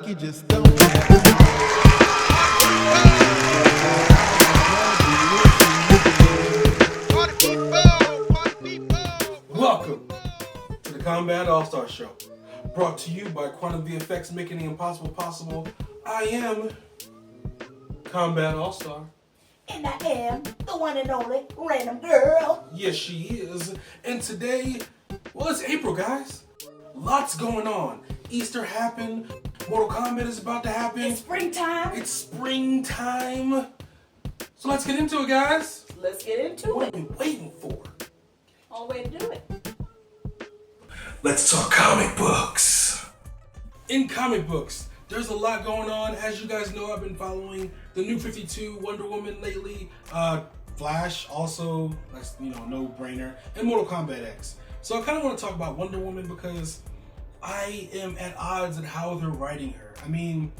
you just don't Welcome to the Kombat AllStar Show, brought to you by Quantum VFX, making the impossible possible. I am Kombat AllStar. And I am the one and only random girl. Yes, she is. And today, well, it's April, guys. Lots going on. Easter happened. Mortal Kombat is about to happen. It's springtime. It's springtime. So let's get into it, guys. Let's get into What it. are we waiting for? All way to do it. Let's talk comic books. In comic books, there's a lot going on. As you guys know, I've been following the New 52, Wonder Woman lately, Flash, also, that's, no brainer, and Mortal Kombat X. So I kind of want to talk about Wonder Woman because I am at odds at how they're writing her. I mean,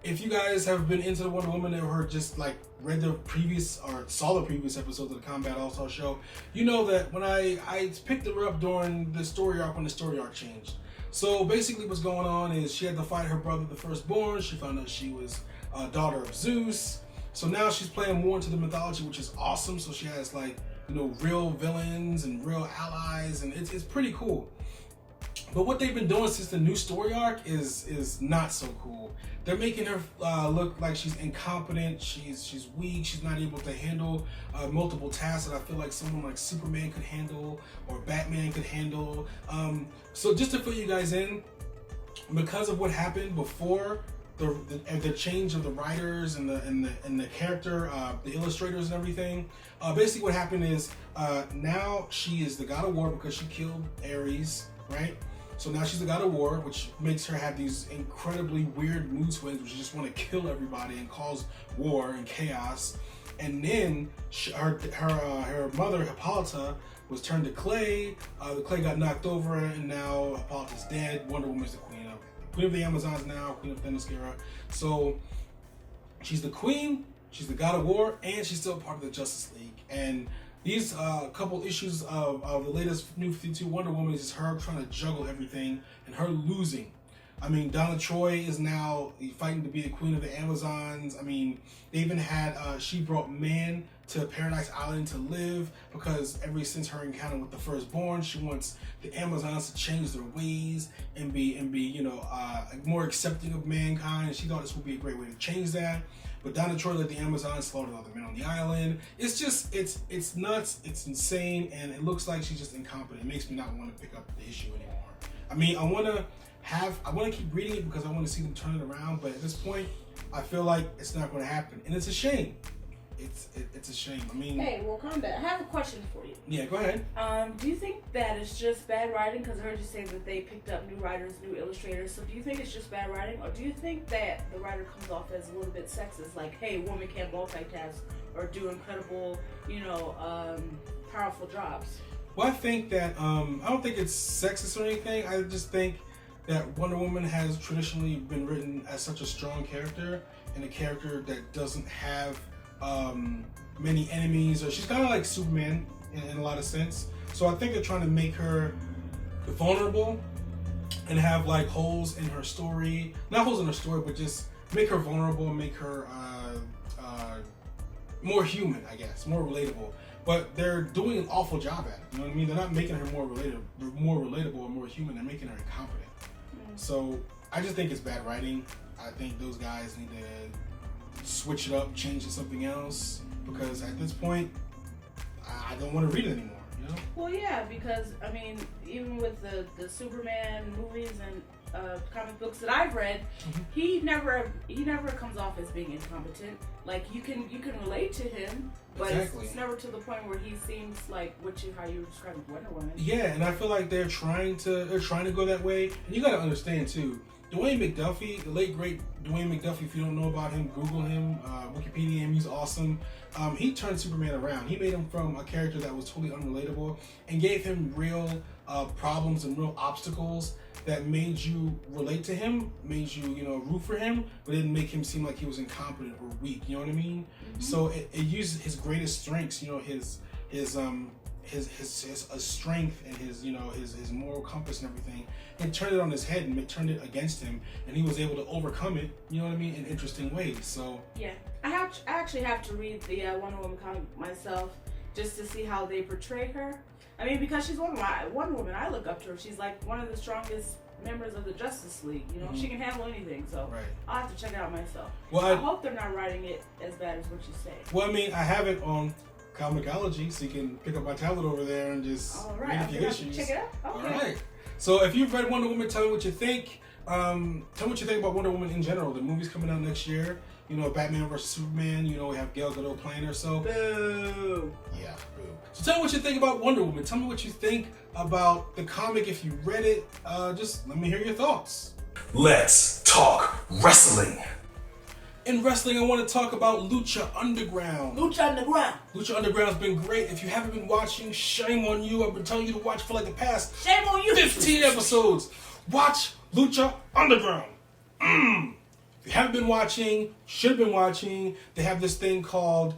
if you guys have been into the Wonder Woman or just like read the previous or saw the previous episodes of the Kombat AllStar show, you know that when I picked her up during the story arc when the story arc changed. So basically what's going on is she had to fight her brother, the firstborn. She found out she was a daughter of Zeus. So now she's playing more into the mythology, which is awesome. So she has like, real villains and real allies, and it's pretty cool. But what they've been doing since the new story arc is not so cool. They're making her look like she's incompetent, she's weak, she's not able to handle multiple tasks that I feel like someone like Superman could handle or Batman could handle. So just to fill you guys in, because of what happened before the change of the writers and the character, the illustrators and everything, basically what happened is now she is the God of War because she killed Ares, right? So now she's the God of War, which makes her have these incredibly weird mood swings, which just want to kill everybody and cause war and chaos. And then her mother Hippolyta was turned to clay. The clay got knocked over, and now Hippolyta's dead. Wonder Woman's the queen of the Amazons now, queen of Themyscira. So she's the queen, she's the God of War, and she's still part of the Justice League. And these couple issues of the latest New 52 Wonder Woman is her trying to juggle everything and her losing. I mean, Donna Troy is now fighting to be the queen of the Amazons. I mean, they even had, she brought man to Paradise Island to live because ever since her encounter with the firstborn, she wants the Amazons to change their ways and be more accepting of mankind. She thought this would be a great way to change that. But Donna Troy let the Amazons slaughter other men on the island. It's just, it's nuts, it's insane, and it looks like she's just incompetent. It makes me not want to pick up the issue anymore. I mean, I want to keep reading it because I want to see them turn it around, but at this point, I feel like it's not going to happen. And it's a shame. It's a shame. I mean... Hey, well, Kombat, I have a question for you. Yeah, go ahead. Do you think that it's just bad writing? Because I heard you say that they picked up new writers, new illustrators. So do you think it's just bad writing? Or do you think that the writer comes off as a little bit sexist? Like, hey, women can't multitask or do incredible, powerful jobs. Well, I think that, I don't think it's sexist or anything. I just think that Wonder Woman has traditionally been written as such a strong character and a character that doesn't have many enemies, or she's kind of like Superman in a lot of sense. So I think they're trying to make her vulnerable and have like holes in her story, not holes in her story, but just make her vulnerable and make her more human, I guess, more relatable. But they're doing an awful job at it. You know what I mean? They're not making her more relatable or more human. They're making her incompetent. So I just think it's bad writing. I think those guys need to switch it up, change it to something else, because at this point, I don't want to read it anymore, Well, yeah, because, I mean, even with the Superman movies and comic books that I've read, he never comes off as being incompetent. Like, you can relate to him, but exactly. it's never to the point where he seems like how you were describing Wonder Woman. Yeah, and I feel like they're trying to go that way. And you got to understand too, Dwayne McDuffie, the late great Dwayne McDuffie, if you don't know about him, Google him, Wikipedia him, he's awesome. He turned Superman around. He made him from a character that was totally unrelatable and gave him real problems and real obstacles that made you relate to him, made you, root for him, but didn't make him seem like he was incompetent or weak, you know what I mean? So it used his greatest strengths, his his strength and his his moral compass and everything, and turned it on his head and turned it against him, and he was able to overcome it. You know what I mean? In interesting ways. So yeah, I actually have to read the Wonder Woman comic myself just to see how they portray her. I mean, because she's Wonder Woman, I look up to her. She's like one of the strongest members of the Justice League. You know, she can handle anything. So I'll have to check it out myself. Well, I hope they're not writing it as bad as what you say. Well, I mean, I have it on Comixology, so you can pick up my tablet over there and just read a few issues. Check it out. Okay. All right. So if you've read Wonder Woman, tell me what you think. Tell me what you think about Wonder Woman in general. The movie's coming out next year. You know, Batman vs Superman. You know, we have Gal Gadot playing her. So boo. Yeah, boo. So tell me what you think about Wonder Woman. Tell me what you think about the comic if you read it. Just let me hear your thoughts. Let's talk wrestling. In wrestling, I want to talk about Lucha Underground. Lucha Underground. Lucha Underground's been great. If you haven't been watching, shame on you. I've been telling you to watch for like the past shame on you. 15 episodes. Watch Lucha Underground. If you haven't been watching, should have been watching, they have this thing called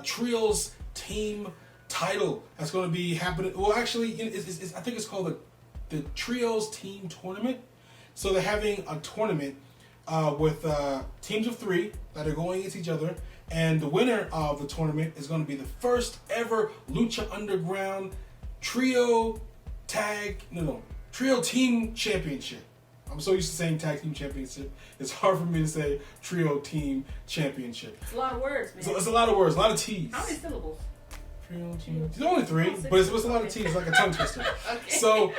Trios Team Title that's going to be happening. Well, actually, I think it's called the Trios Team Tournament. So they're having a tournament with teams of 3 that are going against each other, and the winner of the tournament is going to be the first ever Lucha Underground Trio Team Championship. I'm so used to saying Tag Team Championship, it's hard for me to say Trio Team Championship. It's a lot of words, man. So it's a lot of words, a lot of T's. How many syllables? Trio Team. There's only 3, but it's a lot of T's, it's like a tongue twister. Okay. So,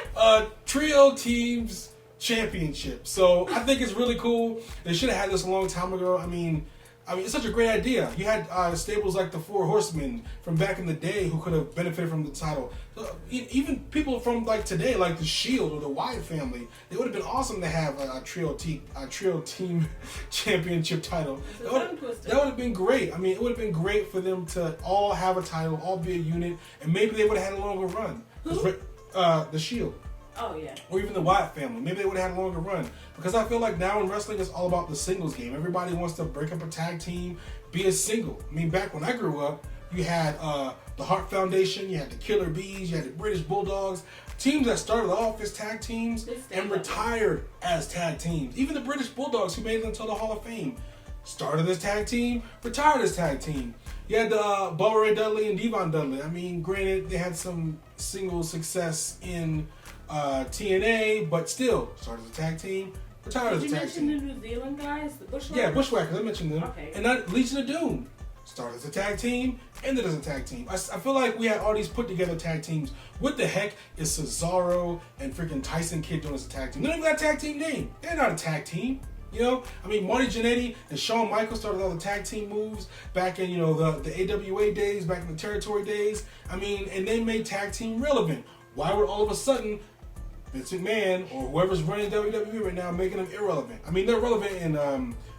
Trio Teams Championship. So I think it's really cool. They should have had this a long time ago. I mean, it's such a great idea. You had stables like the Four Horsemen from back in the day who could have benefited from the title. Even people from like today, like the Shield or the Wyatt family, it would have been awesome to have a trio team championship title. That would have been great. I mean, it would have been great for them to all have a title, all be a unit, and maybe they would have had a longer run. The Shield. Oh, yeah. Or even the Wyatt family. Maybe they would have had a longer run. Because I feel like now in wrestling, it's all about the singles game. Everybody wants to break up a tag team, be a single. I mean, back when I grew up, you had the Hart Foundation, you had the Killer Bees, you had the British Bulldogs. Teams that started off as tag teams and retired as tag teams. Even the British Bulldogs, who made it into the Hall of Fame, started as tag team, retired as tag team. You had the Bubba Ray Dudley and Devon Dudley. I mean, granted, they had some single success in TNA, but still started as a tag team, retired as a tag team. Did you mention the New Zealand guys, the Bushwhackers? Yeah, Bushwhackers. I mentioned them. Okay. And not Legion of Doom started as a tag team, ended as a tag team. I feel like we had all these put together tag teams. What the heck is Cesaro and freaking Tyson Kidd doing as a tag team? They don't even got a tag team name. They're not a tag team. You know, I mean, Marty Jannetty and Shawn Michaels started all the tag team moves back in, the AWA days, back in the territory days. I mean, and they made tag team relevant. Why would all of a sudden Vince McMahon or whoever's running WWE right now making them irrelevant? I mean, they're relevant in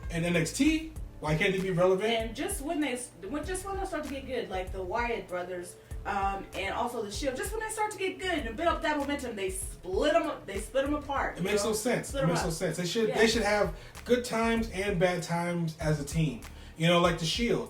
NXT. Why can't they be relevant? And just when they start to get good, like the Wyatt brothers, and also the Shield, just when they start to get good and build up that momentum, they split them apart. It makes no sense. It makes no sense. They should have good times and bad times as a team. Like the Shield,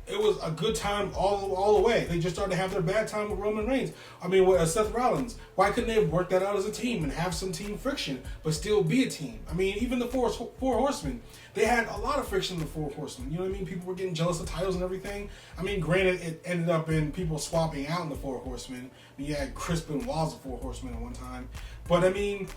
it was a good time all the way. They just started to have their bad time with Roman Reigns. I mean, with Seth Rollins. Why couldn't they have worked that out as a team and have some team friction, but still be a team? I mean, even the Four Horsemen, they had a lot of friction in the Four Horsemen. You know what I mean? People were getting jealous of titles and everything. I mean, granted, it ended up in people swapping out in the Four Horsemen. You had Chris Benoit as the Four Horsemen at one time. But I mean,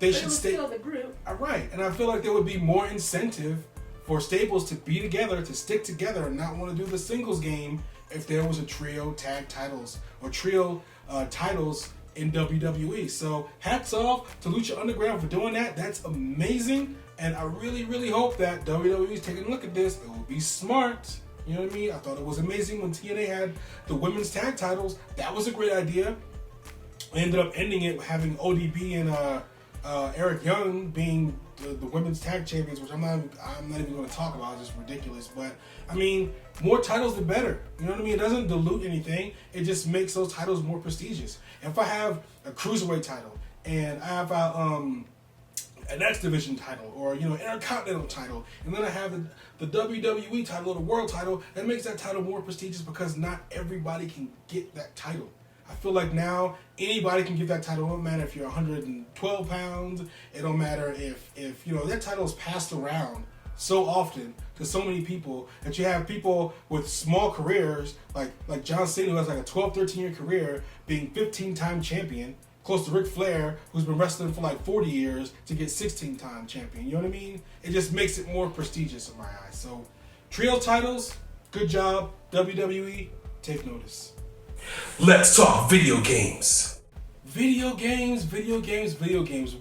they should stay. Still the group. Right, and I feel like there would be more incentive for stables to be together, to stick together, and not want to do the singles game if there was a trio tag titles or trio titles in WWE. So hats off to Lucha Underground for doing that. That's amazing, and I really, really hope that WWE is taking a look at this. It will be smart. You know what I mean? I thought it was amazing when TNA had the women's tag titles. That was a great idea. I ended up ending it with having ODB and Eric Young being the women's tag champions, which I'm not even going to talk about. It's just ridiculous. But I mean, more titles the better. You know what I mean? It doesn't dilute anything. It just makes those titles more prestigious. If I have a cruiserweight title and I have an X Division title or Intercontinental title, and then I have the WWE title or the World title, that makes that title more prestigious because not everybody can get that title. I feel like now anybody can give that title. It don't matter if you're 112 pounds. It don't matter if that title is passed around so often to so many people that you have people with small careers like John Cena, who has like a 12, 13-year career, being 15-time champion, close to Ric Flair, who's been wrestling for like 40 years to get 16-time champion. You know what I mean? It just makes it more prestigious in my eyes. So, trio titles, good job. WWE, take notice. Let's talk video games. Video games.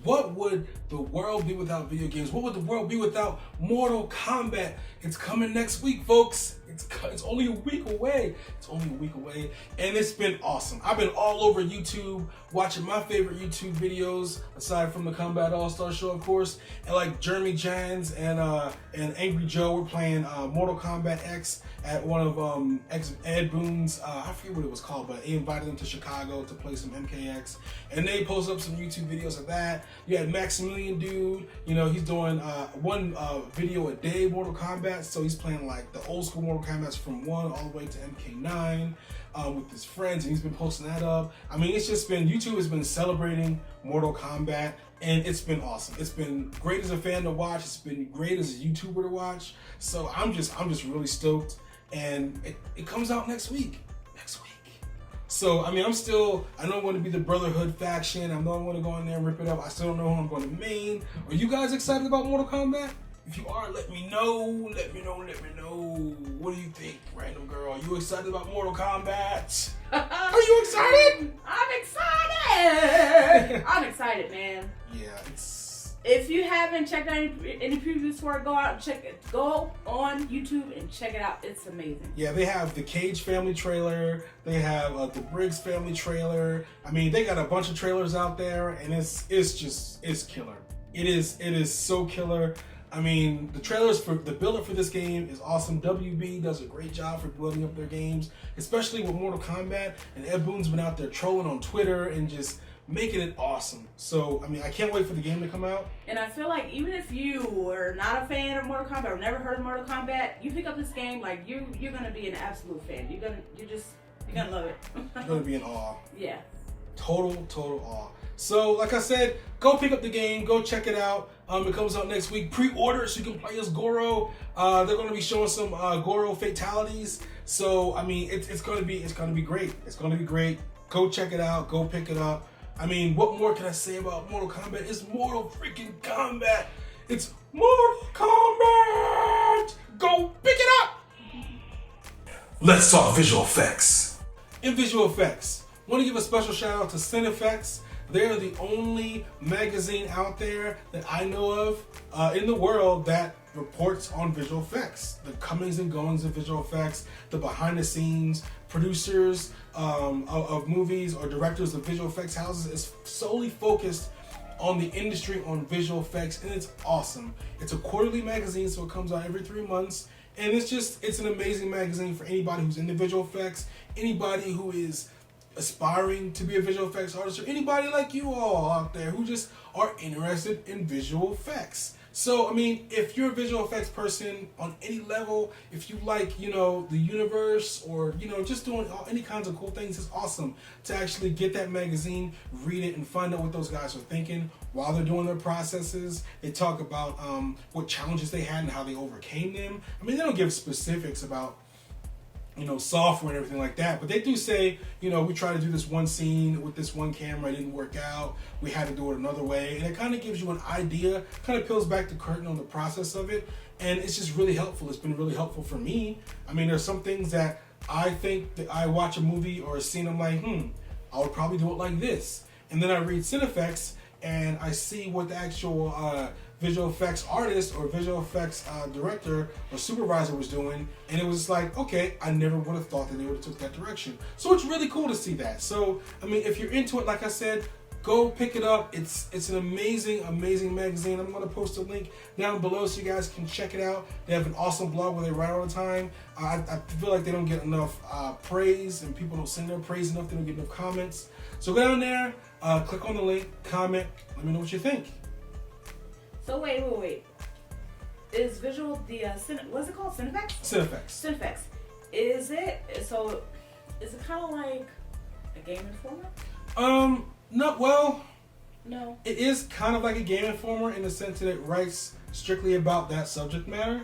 What would the world be without video games? What would the world be without Mortal Kombat? It's coming next week, folks. It's only a week away. And it's been awesome. I've been all over YouTube watching my favorite YouTube videos, aside from the Kombat AllStar show, of course. And like Jeremy Jans and Angry Joe were playing Mortal Kombat X at one of Ed Boon's, I forget what it was called, but he invited them to Chicago to play some MKX. And they posted up some YouTube videos of that. You had Maximilian Dude, he's doing one video a day Mortal Kombat. So he's playing like the old school Mortal Kombat's from 1 all the way to MK9 with his friends, and he's been posting that up. I mean, YouTube has been celebrating Mortal Kombat, and it's been awesome. It's been great as a fan to watch. It's been great as a YouTuber to watch. So I'm just really stoked, and it comes out next week. So, I mean, I know I'm going to be the Brotherhood faction. I know I'm going to go in there and rip it up. I still don't know who I'm going to main. Are you guys excited about Mortal Kombat? If you are, let me know. What do you think, random girl? Are you excited about Mortal Kombat? Are you excited? I'm excited, man. Yeah, If you haven't checked out any previews for it, go out and check it. Go on YouTube and check it out. It's amazing. Yeah, they have the Cage family trailer. They have the Briggs family trailer. I mean, they got a bunch of trailers out there, and it's killer. It is so killer. I mean, the trailers for the build-up for this game is awesome. WB does a great job for building up their games, especially with Mortal Kombat. And Ed Boon's been out there trolling on Twitter and just making it awesome. So, I mean, I can't wait for the game to come out. And I feel like even if you are not a fan of Mortal Kombat or never heard of Mortal Kombat, you pick up this game, like you're gonna be an absolute fan. You're gonna love it. You're gonna be in awe. Yeah. Total awe. So, like I said, go pick up the game, go check it out. It comes out next week. Pre-order so you can play as Goro. They're going to be showing some Goro fatalities. So, I mean, it's going to be great. It's going to be great. Go check it out. Go pick it up. I mean, what more can I say about Mortal Kombat? It's Mortal freaking Kombat. It's Mortal Kombat. Go pick it up. Let's talk visual effects. In visual effects, I want to give a special shout out to Cinefex. They're the only magazine out there that I know of in the world that reports on visual effects, the comings and goings of visual effects, the behind the scenes. Producers of movies or directors of visual effects houses is solely focused on the industry on visual effects, and it's awesome. It's a quarterly magazine, so it comes out every 3 months, and it's an amazing magazine for anybody who's into visual effects, anybody who is aspiring to be a visual effects artist, or anybody like you all out there who just are interested in visual effects. So, I mean, if you're a visual effects person on any level, if you like, the universe or, just doing any kinds of cool things, it's awesome to actually get that magazine, read it, and find out what those guys are thinking while they're doing their processes. They talk about what challenges they had and how they overcame them. I mean, they don't give specifics about software and everything like that. But they do say, we tried to do this one scene with this one camera, it didn't work out. We had to do it another way. And it kind of gives you an idea, kind of peels back the curtain on the process of it. And it's just really helpful. It's been really helpful for me. I mean, there's some things that I think that I watch a movie or a scene, I'm like, I would probably do it like this. And then I read Cinefex and I see what the actual visual effects artist or visual effects director or supervisor was doing, and it was like, okay, I never would have thought that they would have took that direction. So it's really cool to see that. So, I mean, if you're into it, like I said, go pick it up. It's an amazing magazine. I'm going to post a link down below so you guys can check it out. They have an awesome blog where they write all the time. I feel like they don't get enough praise, and people don't send their praise enough. They don't get enough comments. So go down there, click on the link, comment, let me know what you think. So wait. Is visual what's it called? Cinefex? Cinefex. Cinefex. Is it kind of like A Game Informer? No, well, No. it is kind of like a Game Informer in the sense that it writes strictly about that subject matter.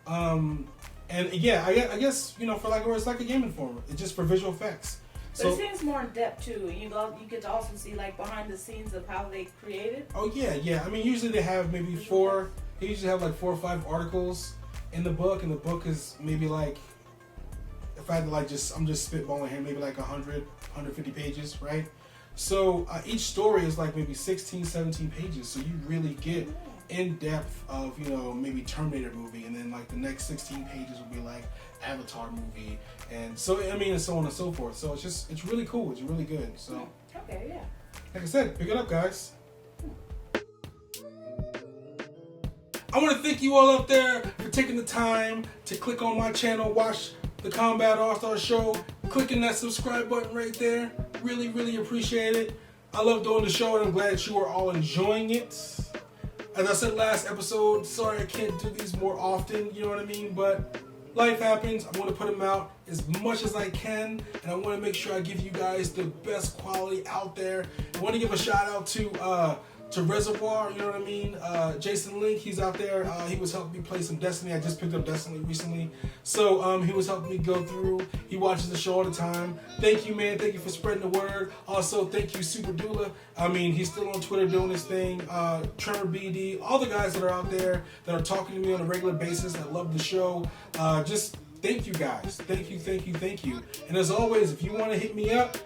And yeah, I guess, you know, for like, or it's like a Game Informer. It's just for visual effects. But it seems more in depth too. You get to also see like behind the scenes of how they created. Oh yeah. I mean, usually they have maybe they usually have like 4 or 5 articles in the book, and the book is maybe like, if I had to like I'm just spitballing here, maybe like 100, 150 pages, right? So each story is like maybe 16, 17 pages. So you really get in depth of, you know, maybe Terminator movie, and then like the next 16 pages will be like Avatar movie, and so I mean, and so on and so forth. So it's really cool. It's really good. So okay, yeah. like I said, pick it up, guys. I want to thank you all out there for taking the time to click on my channel, watch the Kombat AllStar show, clicking that subscribe button right there. Really, really appreciate it. I love doing the show, and I'm glad that you are all enjoying it. As I said last episode, sorry I can't do these more often, you know what I mean? But life happens. I want to put them out as much as I can, and I want to make sure I give you guys the best quality out there. I want to give a shout out to Reservoir, you know what I mean? Jason Link, he's out there. He was helping me play some Destiny. I just picked up Destiny recently. So he was helping me go through. He watches the show all the time. Thank you, man. Thank you for spreading the word. Also, thank you, Super Doula. I mean, he's still on Twitter doing his thing. Trevor BD, all the guys that are out there that are talking to me on a regular basis that love the show. Just thank you guys. Thank you. And as always, if you want to hit me up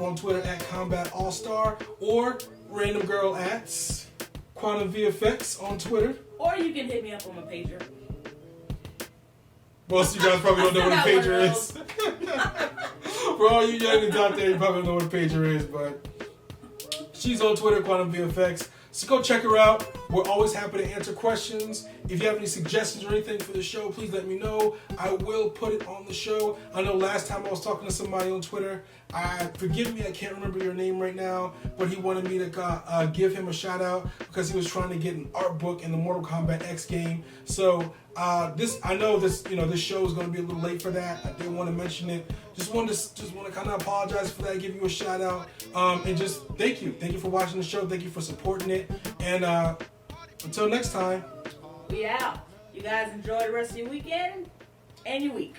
on Twitter at Kombat AllStar, or Random Girl at Quantum VFX on Twitter. Or you can hit me up on my pager. Most of you guys probably don't know what a pager is. For all you youngins out there, you probably don't know what a pager is, but she's on Twitter, Quantum VFX. So go check her out. We're always happy to answer questions. If you have any suggestions or anything for the show, please let me know. I will put it on the show. I know last time I was talking to somebody on Twitter. Forgive me, I can't remember your name right now, but he wanted me to give him a shout out because he was trying to get an art book in the Mortal Kombat X game. So I know this show is going to be a little late for that. I didn't want to mention it. Just want to kind of apologize for that, give you a shout out, and just thank you for watching the show. Thank you for supporting it, and until next time, we out. You guys enjoy the rest of your weekend and your week.